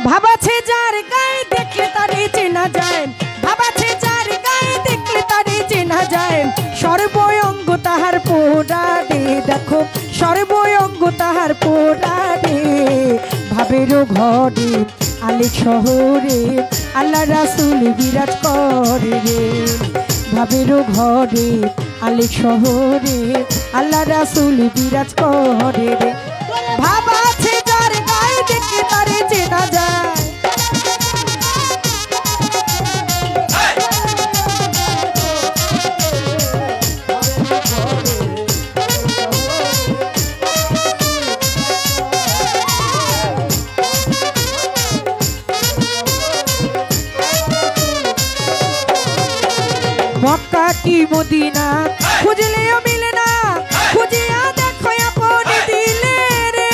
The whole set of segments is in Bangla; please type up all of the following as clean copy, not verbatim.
ভাবাছে যার গায়ে দেখলে তারে চেনা যায়, ভাবাছে যার গায়ে দেখলে তারে চেনা যায়। সর্বঙ্গ তাহার পোড়া রে, দেখো সর্বঙ্গ তাহার পোড়া রে। ভাবেরও ঘরে আলেক শহরে আল্লাহ রাসূল বিরাজ করে রে। ভাবেরও ঘরে আলেক শহরে আল্লাহ রাসূল বিরাজ করে রে। ভাবাছে যার গায়ে দেখলে তারে চেনা যায়। মক্কা কি মদিনা খুঁজলেও মিলে না, খুঁজিয়া দেখো আপনি দিলে রে।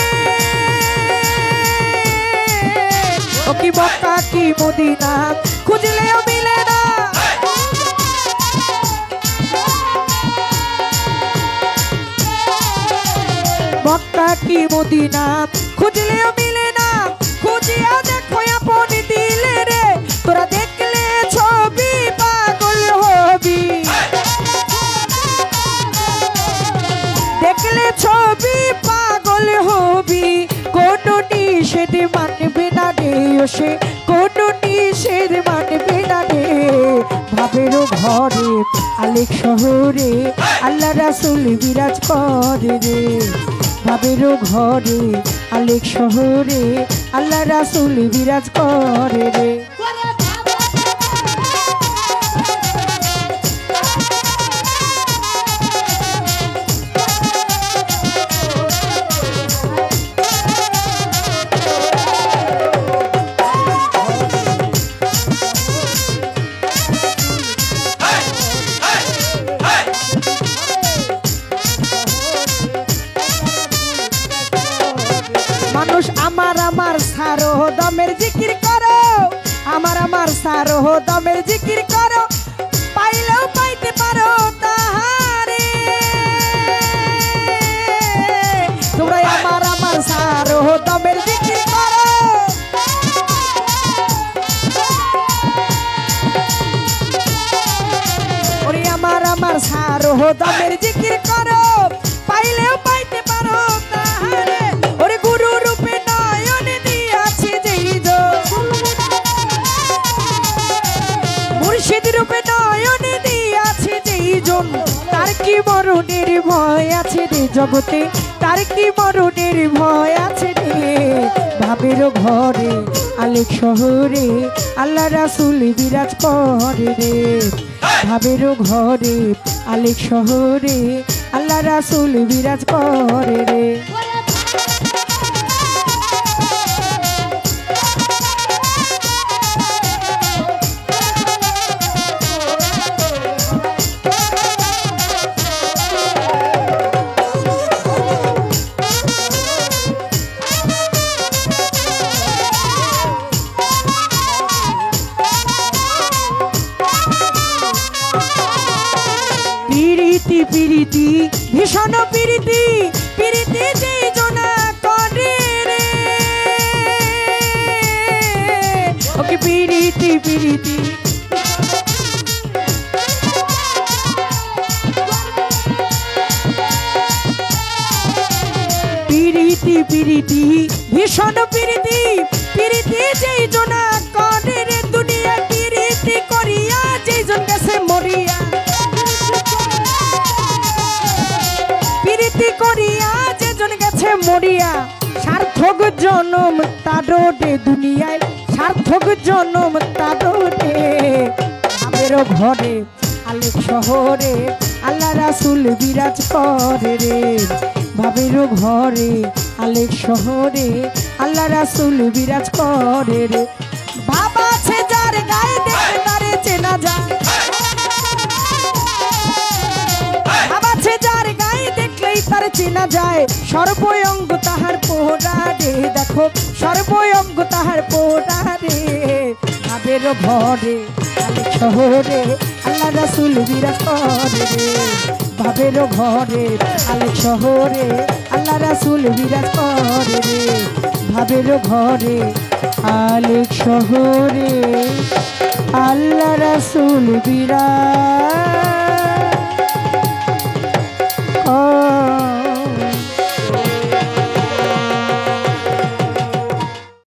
ও কি মক্কা কি মদিনা খুঁজলেও মিলে না। মক্কা কি মদিনা খুঁজলেও মিলে না, খুঁজিয়া দেখো আপনি দিলে রে। তোরা দেখলে ছবি পাগল হবি, দেখলে ছবি পাগল হবি। কোন নিষেধ মানবে না রে, সে কোন নিষেধ মানবে না রে। ভাবেরও ঘরে আলেক শহরে আল্লাহ রাসূল বিরাজ করে রে। ভাবেরও ঘরে আলেক শহরে আল্লাহ রাসূল বিরাজ করে রে। মানুষ আমার আমার সারো দমের জিকির করো, আমার আমার সারো দমের জিকির করো। পাইলেও পাইতে পারো তাহারে, তোমরা আমার আমার সারো দমের জিকির করো। ওরে আমার আমার সারো দমের জিকির করো, পাইলেও পাইতে পারো তাহারে। ওরে গুরু রূপে নয়ন দিয়াছে যেই মুর্শিদ রূপে নয়ন দিয়াছে যেই জন। তার কি মরণের ভয় আছে রে জগতে, তার কি মরণের ভয় আছে রে। ভাবেরও ঘরে আলেক শহরে আল্লাহ রাসূল বিরাজ করে রে। ভাবেরও ঘরে আলেক শহরে আল্লাহ রাসূল বিরাজ করে রে। পিরিতি পিরিতি ভীষণ পিরিতি, পিরিতি যেই জনা করে রে। ওকে পিরিতি পিরিতি পিরিতি পিরিতি ভীষণ পিরিতি, পিরিতি যেই জনা করে রে। দুনিয়া পিরিতি করিয়া যেই জন গেছে মরিয়া, পিরিতি করিয়া যেজন গেছে মরিয়া। সার্থক জনম তাডে দুনিয়ায়, সার্থক জনম তাডে। ভাবেরও ঘরে আলেক শহরে আল্লাহ রাসূল বিরাজ করে রে। ভাবেরও ঘরে আলেক শহরে আল্লাহ রাসূল বিরাজ করে রে। ভাবাছে যার গায়ে দেখলে তারে চেনা যায়, ভাবাছে যার গায়ে দেখলেই তার চেনা যায়। সর্বঙ্গ তাহার পোড়া রে, দেখো সর্বঙ্গ তাহার পোড়া রে। ভাবেরও ঘরে আলেক শহরে আল্লাহ রাসূল বিরাজ করে রে। ভাবেরও ঘরে আলেক শহরে আল্লাহ রাসূল বিরাজ করে রে ভাবের ঘরে আলেক শহরে আল্লাহ রাসূল বিরাজ